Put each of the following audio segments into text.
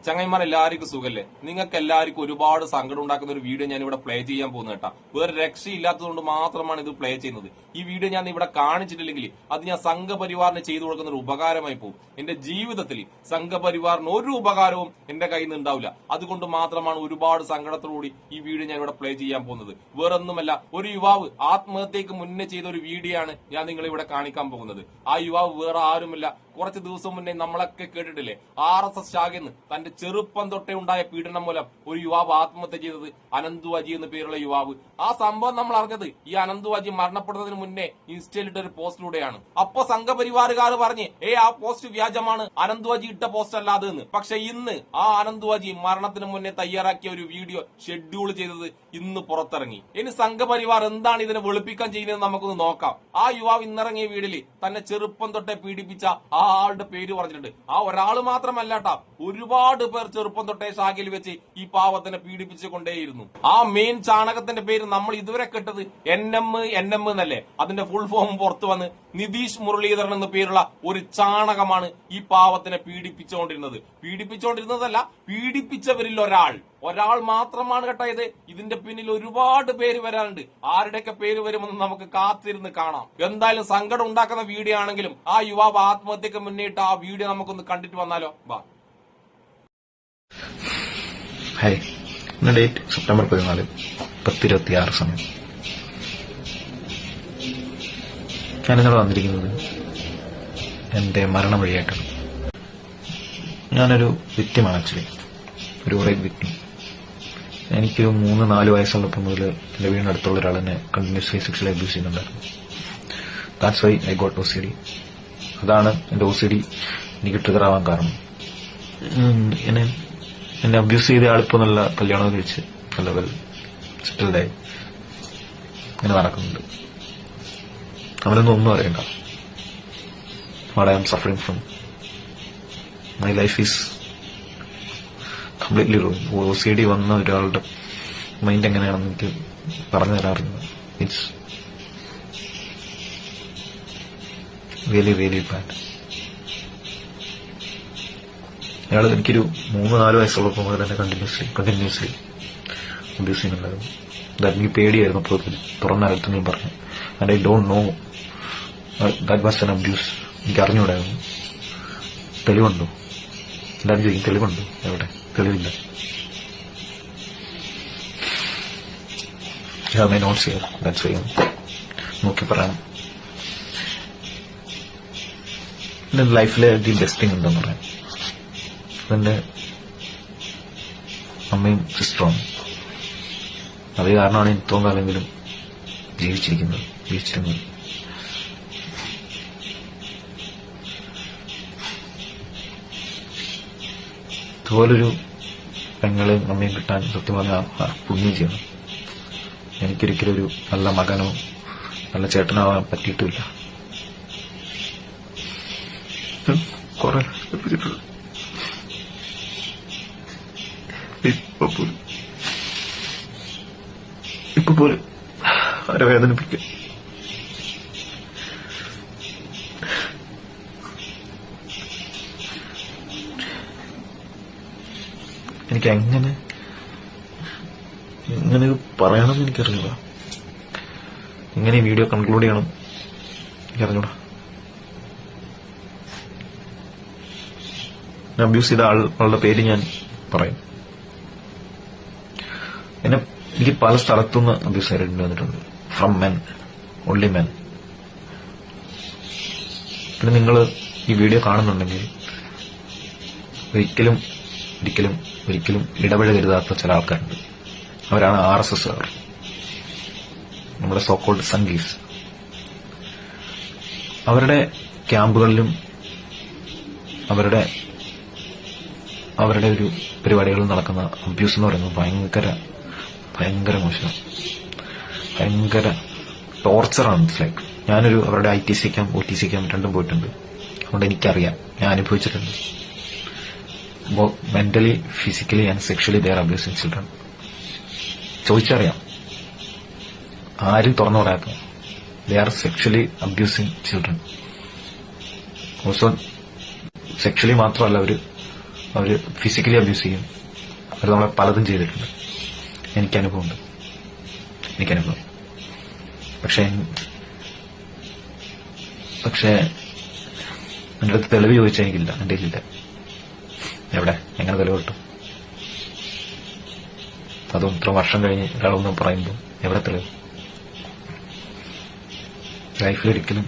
ചങ്ങായിമാർ എല്ലാവർക്കും സുഖല്ലേ? നിങ്ങൾക്ക് എല്ലാവർക്കും ഒരുപാട് സങ്കടം ഉണ്ടാക്കുന്ന ഒരു വീഡിയോ ഞാൻ ഇവിടെ പ്ലേ ചെയ്യാൻ പോകുന്നത് കേട്ടാ. വേറെ രക്ഷയില്ലാത്തതുകൊണ്ട് മാത്രമാണ് ഇത് പ്ലേ ചെയ്യുന്നത്. ഈ വീഡിയോ ഞാൻ ഇവിടെ കാണിച്ചിട്ടില്ലെങ്കിൽ അത് ഞാൻ സംഘപരിവാറിന് ചെയ്തു കൊടുക്കുന്ന ഒരു ഉപകാരമായി പോകും. എന്റെ ജീവിതത്തിൽ സംഘപരിവാറിന് ഒരു ഉപകാരവും എന്റെ കയ്യിൽ നിന്ന് ഉണ്ടാവില്ല. അതുകൊണ്ട് മാത്രമാണ് ഒരുപാട് സങ്കടത്തോടുകൂടി ഈ വീഡിയോ ഞാൻ ഇവിടെ പ്ലേ ചെയ്യാൻ പോകുന്നത്. വേറൊന്നുമല്ല, ഒരു യുവാവ് ആത്മഹത്യക്ക് മുന്നേ ചെയ്ത ഒരു വീഡിയോ ആണ് ഞാൻ നിങ്ങളെ ഇവിടെ കാണിക്കാൻ പോകുന്നത്. ആ യുവാവ് വേറെ ആരുമില്ല, കുറച്ച് ദിവസം മുന്നേ നമ്മളൊക്കെ കേട്ടിട്ടില്ലേ, RSS ശാഖയെന്ന് തന്റെ ചെറുപ്പം തൊട്ടേ ഉണ്ടായ പീഡനം മൂലം ഒരു യുവാവ് ആത്മഹത്യ ചെയ്തത്, അനന്തു അജി എന്ന് പേരുള്ള യുവാവ്. ആ സംഭവം നമ്മൾ അറിഞ്ഞത് ഈ അനന്തു അജി മരണപ്പെടുന്നതിന് മുന്നേ ഇൻസ്റ്റയിലിട്ട ഒരു പോസ്റ്റിലൂടെയാണ്. അപ്പൊ സംഘപരിവാറുകാർ പറഞ്ഞ് ആ പോസ്റ്റ് വ്യാജമാണ്, അനന്തു അജി ഇട്ട പോസ്റ്റ് അല്ലാതെ എന്ന്. പക്ഷെ ഇന്ന് ആ അനന്തു അജി മരണത്തിന് മുന്നേ തയ്യാറാക്കിയ ഒരു വീഡിയോ ഷെഡ്യൂൾ ചെയ്തത് ഇന്ന് പുറത്തിറങ്ങി. ഇനി സംഘപരിവാർ എന്താണ് ഇതിനെ വെളുപ്പിക്കാൻ ചെയ്യുന്നത് നമുക്കൊന്ന് നോക്കാം. ആ യുവാവ് ഇന്നിറങ്ങിയ വീഡിയോയിൽ തന്നെ ചെറുപ്പം തൊട്ടേ പീഡിപ്പിച്ച ആ ആളുടെ പേര് പറഞ്ഞിട്ടുണ്ട്. ആ ഒരാള് മാത്രമല്ലാട്ടാ, ഒരുപാട് പേർ ചെറുപ്പം തൊട്ടേ ശാഖയിൽ വെച്ച് ഈ പാവത്തിനെ പീഡിപ്പിച്ചു കൊണ്ടേയിരുന്നു. ആ മെയിൻ ചാണകത്തിന്റെ പേര് നമ്മൾ ഇതുവരെ കേട്ടത് NM എന്നല്ലേ. അതിന്റെ ഫുൾ ഫോം പുറത്തു വന്ന് നിതീഷ് മുരളീധരൻ എന്ന പേരുള്ള ഒരു ചാണകമാണ് ഈ പാവത്തിനെ പീഡിപ്പിച്ചുകൊണ്ടിരുന്നതല്ല, പീഡിപ്പിച്ചവരിൽ ഒരാൾ മാത്രമാണ് കേട്ടോ ഇത്. ഇതിന്റെ പിന്നിൽ ഒരുപാട് പേര് വരാനുണ്ട്. ആരുടെയൊക്കെ പേര് വരുമെന്ന് നമുക്ക് കാത്തിരുന്ന് കാണാം. എന്തായാലും സങ്കടം ഉണ്ടാക്കുന്ന വീഡിയോ ആണെങ്കിലും ആ യുവാവ് ആത്മഹത്യക്ക് മുന്നേറ്റ് ആ വീഡിയോ നമുക്കൊന്ന് കണ്ടിട്ട് വന്നാലോ. ബാ. ഹായ്, ഇന്ന് ഡേറ്റ് സെപ്റ്റംബർ 14, 10:26 സമയം. ഞാനിന്നോട് വന്നിരിക്കുന്നത് എന്റെ മരണം വഴിയായിട്ടാണ്. ഞാനൊരു വിക്ടിമാണ്, ആക്ച്വലി ഒരു റേപ്പ് വിക്ടിം. എനിക്ക് 3-4 വയസ്സുള്ളപ്പോൾ മുതൽ എന്റെ വീടിനടുത്തുള്ള ഒരാൾ എന്നെ കണ്ടിന്യൂസ്ലി സെക്ഷലി അബ്യൂസ് ചെയ്യുന്നുണ്ടായിരുന്നു. That's why I got OCD. അതാണ് എന്റെ OCD എനിക്ക് ട്രിഗർ ആവാൻ കാരണം. എന്നെ അബ്യൂസ് ചെയ്ത ആളിപ്പോ നല്ല കല്യാണം കഴിച്ച് നല്ല വെൽ സെറ്റിൽഡായി ഇങ്ങനെ നടക്കുന്നുണ്ട്. അവനൊന്നും ഒന്നും അറിയണ്ട. What I am suffering from. My life is completely ruin. OCD വന്ന ഒരാളുടെ മൈൻഡ് എങ്ങനെയാണെന്ന് എനിക്ക് പറഞ്ഞു തരാറില്ല. It's really really bad. അയാൾ എനിക്കൊരു 3-4 വയസ്സുള്ളപ്പോൾ മുതൽ തന്നെ കണ്ടിന്യൂസ്ലി അബ്യൂസ് ചെയ്യുന്നുണ്ടായിരുന്നു. എനിക്ക് പേടിയായിരുന്നു. അപ്പോൾ തുറന്ന കാലത്ത് ഞാൻ പറഞ്ഞു, and I don't know that was an abuse. എനിക്ക് അറിഞ്ഞൂടായിരുന്നു. തെളിവുണ്ടോ? എല്ലാവരും ചോദിക്കും തെളിവുണ്ടോ? എവിടെ? തെളിവില്ല. My notes here. That's why നോക്കി പറയാം. എന്റെ ലൈഫിലെ ദി ബെസ്റ്റ് തിങ് ഉണ്ടെന്ന് പറയാം. അതെന്റെ അമ്മയും സിസ്റ്ററും. അത് കാരണമാണ് ഇത്രയും കാലമെങ്കിലും ജീവിച്ചിരുന്നത്. ഇതുപോലൊരു പെങ്ങളെയും അമ്മയും കിട്ടാൻ സത്യം പറഞ്ഞാൽ പുണ്യം ചെയ്യണം. എനിക്കൊരിക്കലും ഒരു നല്ല മകനോ നല്ല ചേട്ടനാവാൻ പറ്റിയിട്ടില്ല. കുറെ ഇപ്പൊ പോലും അവരെ വേദനിപ്പിക്കും. എനിക്ക് എങ്ങനെ പറയണമെന്ന് എനിക്കറിഞ്ഞൂടാ. എങ്ങനെ ഈ വീഡിയോ കൺക്ലൂഡ് ചെയ്യണം എനിക്കറിഞ്ഞൂടാ. അബ്യൂസ് ചെയ്ത ആളുടെ പേര് ഞാൻ പറയും. എനിക്ക് പല സ്ഥലത്തുനിന്ന് അബ്യൂസ് നേരിടേണ്ടി വന്നിട്ടുണ്ട്. From men, only men. പിന്നെ നിങ്ങൾ ഈ വീഡിയോ കാണുന്നുണ്ടെങ്കിൽ ഒരിക്കലും ഇടപഴകരുതാത്ത ചില ആൾക്കാരുണ്ട്. അവരാണ് RSS, നമ്മുടെ സോക്കോൾഡ് സംഘീസ്. അവരുടെ ക്യാമ്പുകളിലും അവരുടെ ഒരു പരിപാടികളിൽ നടക്കുന്ന അബ്യൂസ് എന്ന് പറയുന്നത് ഭയങ്കര മോശം, ഭയങ്കര ടോർച്ചറാണ്. ലൈക്ക് ഞാനൊരു അവരുടെ ITC ക്യാമ്പ് OTC ക്യാമ്പ് രണ്ടും പോയിട്ടുണ്ട്. അതുകൊണ്ട് എനിക്കറിയാം, ഞാൻ അനുഭവിച്ചിട്ടുണ്ട്. Mentally, physically and sexually they are abusing children. ചോദിച്ചറിയാം, ആരും തുറന്നു പറയാത്ത they are sexually abusing children. Also sexually മാത്രമല്ല, അവര് ഫിസിക്കലി അബ്യൂസ് ചെയ്യും. അവർ നമ്മളെ പലതും ചെയ്തിട്ടുണ്ട്. എനിക്കനുഭവം. പക്ഷെ എന്റെ അടുത്ത് തെളിവ് ചോദിച്ചാൽ എനിക്കില്ല. എന്റെ കയ്യിലില്ല. എവിടെ, എങ്ങനെ തെളിവ് കിട്ടും? അതും ഇത്ര വർഷം കഴിഞ്ഞ് ഒരാളൊന്നും പറയുമ്പോൾ എവിടെ തെളിവ്? ലൈഫിൽ ഒരിക്കലും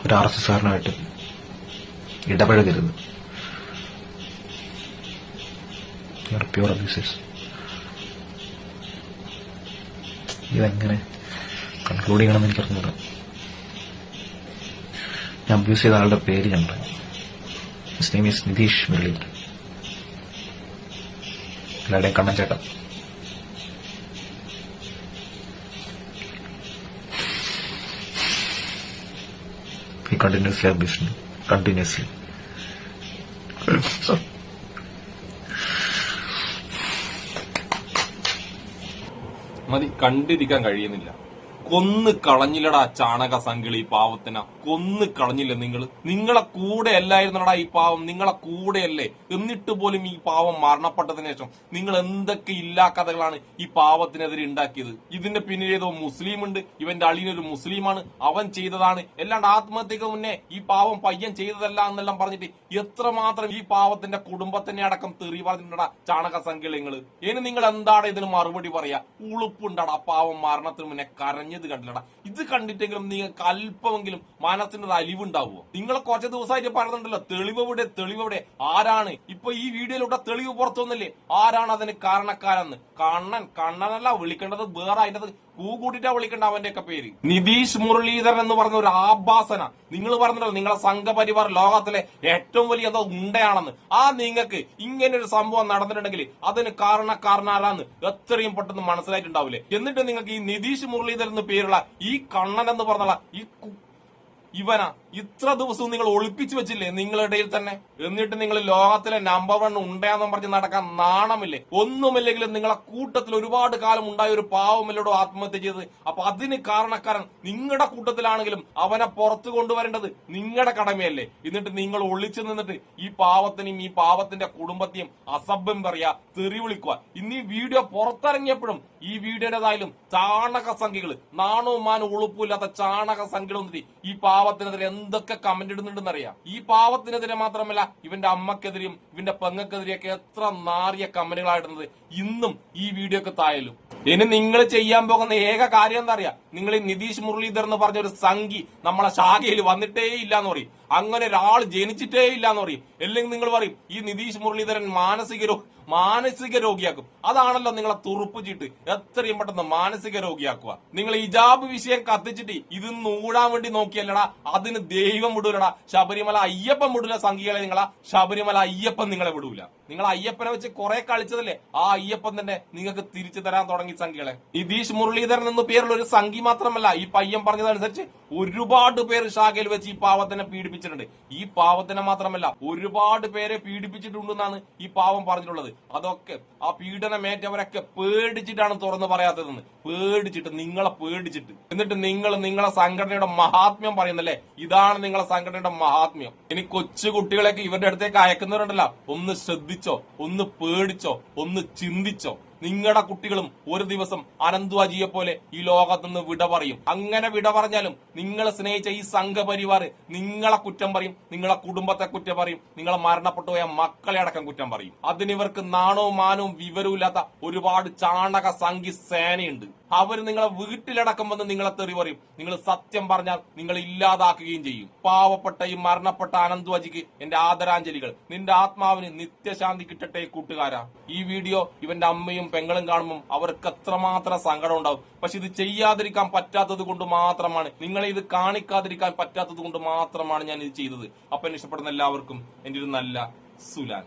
ഒരു RSSകാരനായിട്ട് ഇടപഴകരുത്. Pure abusers. ഇതെങ്ങനെ കൺക്ലൂഡ് ചെയ്യണമെന്ന് എനിക്കറിഞ്ഞൂടാ. ഞാൻ അബ്യൂസ് ചെയ്ത ആളുടെ പേര് ഞാൻ പറയാം. His name is Nitish Muraleedharan. എല്ലാവരുടെയും കണ്ണൻ ചേട്ടൻ. He continuously abused me. Continuously. So, മതി, കണ്ടിരിക്കാൻ കഴിയുന്നില്ല. കൊന്ന് കളഞ്ഞില്ലടാ ചാണക സംകിളി പാവത്തിന. കൊന്ന് കളഞ്ഞില്ല നിങ്ങളെ കൂടെ അല്ലായിരുന്നടാ ഈ പാവം. നിങ്ങളെ കൂടെയല്ലേ? എന്നിട്ട് പോലും ഈ പാവം മരണപ്പെട്ടതിന് ശേഷം നിങ്ങൾ എന്തൊക്കെ ഇല്ലാ കഥകളാണ് ഈ പാവത്തിനെതിരെ ഉണ്ടാക്കിയത്. ഇതിന്റെ പിന്നിൽ ഏതോ മുസ്ലിം ഉണ്ട്, ഇവന്റെ അളിയനൊരു മുസ്ലിമാണ്, അവൻ ചെയ്തതാണ്, അല്ലാണ്ട് ആത്മഹത്യക്ക് മുന്നേ ഈ പാവം പയ്യൻ ചെയ്തതല്ല എന്നെല്ലാം പറഞ്ഞിട്ട് എത്രമാത്രം ഈ പാവത്തിന്റെ കുടുംബത്തിനെ അടക്കം തെറി പറഞ്ഞിട്ടുണ്ടാ ചാണക സംകിളിങ്ങള്. ഇനി നിങ്ങൾ എന്താണ് ഇതിന് മറുപടി പറയാ? ഉളുപ്പുണ്ടാടാ പാവം മരണത്തിന് മുന്നേ കരഞ്ഞത് കണ്ടില്ലടാ. ഇത് കണ്ടിട്ടെങ്കിലും നിങ്ങൾക്ക് അല്പമെങ്കിലും മനസ്സിന്റെ അലിവുണ്ടാവുമോ? നിങ്ങൾ കുറച്ച് ദിവസമായിട്ട് പറയുന്നുണ്ടല്ലോ തെളിവെവിടെ? ആരാണ് ഇപ്പൊ ഈ വീഡിയോയിലൂടെ തെളിവ് പുറത്തുവന്നില്ലേ? ആരാണ് അതിന് കാരണക്കാരെന്ന്? കണ്ണനല്ല വിളിക്കേണ്ടത്, വേറെ അതിന്റെ കൂട്ടിട്ടാ വിളിക്കേണ്ട അവന്റെയൊക്കെ പേര്. നിതീഷ് മുരളീധരൻ എന്ന് പറഞ്ഞ ഒരു ആഭാസന. നിങ്ങൾ പറഞ്ഞല്ലോ നിങ്ങളെ സംഘപരിവാർ ലോകത്തിലെ ഏറ്റവും വലിയ എന്തോ ഉണ്ടയാണെന്ന്. നിങ്ങൾക്ക് ഇങ്ങനെ ഒരു സംഭവം നടന്നിട്ടുണ്ടെങ്കിൽ അതിന് കാരണക്കാരനാരാന്ന് എത്രയും പെട്ടെന്ന് മനസ്സിലായിട്ടുണ്ടാവില്ലേ? എന്നിട്ട് നിങ്ങൾക്ക് ഈ നിതീഷ് മുരളീധരൻ എന്ന് പേരുള്ള ഈ കണ്ണൻ എന്ന് പറഞ്ഞുള്ള ഇവനാ ഇത്ര ദിവസവും നിങ്ങൾ ഒളിപ്പിച്ചു വെച്ചില്ലേ നിങ്ങളുടെ ഇടയിൽ തന്നെ? എന്നിട്ട് നിങ്ങൾ ലോകത്തിലെ നമ്പർ 1 ഉണ്ടായെന്നും പറഞ്ഞ് നടക്കാൻ നാണമില്ലേ? ഒന്നുമില്ലെങ്കിലും നിങ്ങളെ കൂട്ടത്തിൽ ഒരുപാട് കാലം ഉണ്ടായ ഒരു പാവമല്ലോടോ ആത്മഹത്യ ചെയ്തത്. അപ്പൊ അതിന് കാരണക്കാരൻ നിങ്ങളുടെ കൂട്ടത്തിലാണെങ്കിലും അവനെ പുറത്തു കൊണ്ടുവരേണ്ടത് നിങ്ങളുടെ കടമയല്ലേ? എന്നിട്ട് നിങ്ങൾ ഒളിച്ചു നിന്നിട്ട് ഈ പാവത്തിനെയും ഈ പാവത്തിന്റെ കുടുംബത്തെയും അസഭ്യം പറയാ, തെറി വിളിക്കുക. ഇന്ന് ഈ വീഡിയോ പുറത്തിറങ്ങിയപ്പോഴും ഈ വീഡിയോയുടേതായാലും ചാണക സംഖ്യകള്, നാണവും മാനവും ഉളുപ്പില്ലാത്ത ചാണക സംഖ്യകൾ വന്നിട്ട് ഈ പാവത്തിനെതിരെ എന്തൊക്കെ കമന്റ് ഇടുന്നുണ്ടെന്നറിയാം. ഈ പാവത്തിനെതിരെ മാത്രമല്ല ഇവന്റെ അമ്മക്കെതിരെയും ഇവന്റെ പെങ്ങക്കെതിരെയൊക്കെ എത്ര നാറിയ കമന്റുകളായിടുന്നത് ഇന്നും ഈ വീഡിയോക്ക് തായാലും. ഇനി നിങ്ങൾ ചെയ്യാൻ പോകുന്ന ഏക കാര്യം എന്താ അറിയാം? നിങ്ങൾ ഈ നിതീഷ് മുരളീധരൻ എന്ന് പറഞ്ഞ ഒരു സംഘി നമ്മളെ ശാഖയിൽ വന്നിട്ടേ ഇല്ല എന്ന് പറയും. അങ്ങനെ ഒരാൾ ജനിച്ചിട്ടേ ഇല്ല എന്ന് പറയും. അല്ലെങ്കിൽ നിങ്ങൾ പറയും ഈ നിതീഷ് മുരളീധരൻ മാനസിക രോഗിയാക്കും. അതാണല്ലോ നിങ്ങളെ തുറുപ്പ് ചീട്ട്. എത്രയും പെട്ടെന്ന് മാനസിക രോഗിയാക്കുക. നിങ്ങൾ ഹിജാബ് വിഷയം കത്തിച്ചിട്ട് ഇത് നൂടാൻ വേണ്ടി നോക്കിയല്ലടാ, അതിന് ദൈവം വിടൂലടാ. ശബരിമല അയ്യപ്പൻ വിടൂല സംഘികളെ. ശബരിമല അയ്യപ്പൻ നിങ്ങളെ വിടൂല. നിങ്ങൾ അയ്യപ്പനെ വെച്ച് കുറെ കളിച്ചതല്ലേ, ആ അയ്യപ്പൻ തന്നെ നിങ്ങൾക്ക് തിരിച്ചു തരാൻ തുടങ്ങി സംഘികളെ. നിതീഷ് മുരളീധരൻ എന്ന് പേരുള്ള ഒരു സംഘി മാത്രമല്ല, ഈ പയ്യൻ പറഞ്ഞതനുസരിച്ച് ഒരുപാട് പേര് ശാഖയിൽ വെച്ച് ഈ പാവത്തിനെ പീഡിപ്പിച്ചിട്ടുണ്ട്. ഈ പാവത്തിനെ മാത്രമല്ല ഒരുപാട് പേരെ പീഡിപ്പിച്ചിട്ടുണ്ടെന്നാണ് ഈ പാവം പറഞ്ഞിട്ടുള്ളത്. അതൊക്കെ ആ പീഡനമേറ്റവരൊക്കെ പേടിച്ചിട്ടാണ് തുറന്നു പറയാത്തതെന്ന്. നിങ്ങളെ പേടിച്ചിട്ട്. എന്നിട്ട് നിങ്ങളെ സംഘടനയുടെ മഹാത്മ്യം പറയുന്നല്ലേ, ഇതാണ് നിങ്ങളെ സംഘടനയുടെ മഹാത്മ്യം. ഇനി കൊച്ചു കുട്ടികളെയൊക്കെ ഇവരുടെ അടുത്തേക്ക് അയക്കുന്നവരുണ്ടല്ലോ, ഒന്ന് ശ്രദ്ധിച്ചോ, ഒന്ന് പേടിച്ചോ, ഒന്ന് ചിന്തിച്ചോ. നിങ്ങളുടെ കുട്ടികളും ഒരു ദിവസം അനന്ത്വാജിയെ പോലെ ഈ ലോകത്തുനിന്ന് വിട പറയും. അങ്ങനെ വിട പറഞ്ഞാലും നിങ്ങൾ സ്നേഹിച്ച ഈ സംഘപരിവാർ നിങ്ങളെ കുറ്റം പറയും, നിങ്ങളെ കുടുംബത്തെ കുറ്റം പറയും, നിങ്ങളെ മരണപ്പെട്ടുപോയ മക്കളെ അടക്കം കുറ്റം പറയും. അതിനിവർക്ക് നാണവും മാനവും വിവരവും ഇല്ലാത്ത ഒരുപാട് ചാണക സംഘി സേനയുണ്ട്. അവർ നിങ്ങളെ വീട്ടിലടക്കം വന്ന് നിങ്ങളെ തെറി പറയും. നിങ്ങൾ സത്യം പറഞ്ഞാൽ നിങ്ങൾ ഇല്ലാതാക്കുകയും ചെയ്യും. പാവപ്പെട്ട ഈ മരണപ്പെട്ട അനന്ത്വാജിക്ക് എന്റെ ആദരാഞ്ജലികൾ. നിന്റെ ആത്മാവിന് നിത്യശാന്തി കിട്ടട്ടെ കൂട്ടുകാരാ. ഈ വീഡിയോ ഇവന്റെ അമ്മയും പെങ്ങളും കാണുമ്പോൾ അവർക്ക് എത്രമാത്രം സങ്കടം ഉണ്ടാവും. പക്ഷെ ഇത് ചെയ്യാതിരിക്കാൻ പറ്റാത്തത് കൊണ്ട് മാത്രമാണ്, നിങ്ങളെ ഇത് കാണിക്കാതിരിക്കാൻ പറ്റാത്തത് കൊണ്ട് മാത്രമാണ് ഞാൻ ഇത് ചെയ്തത്. അപ്പൊ എന്നെ ഇഷ്ടപ്പെടുന്ന എല്ലാവർക്കും എന്റെ ഒരു നല്ല സുലാൻ.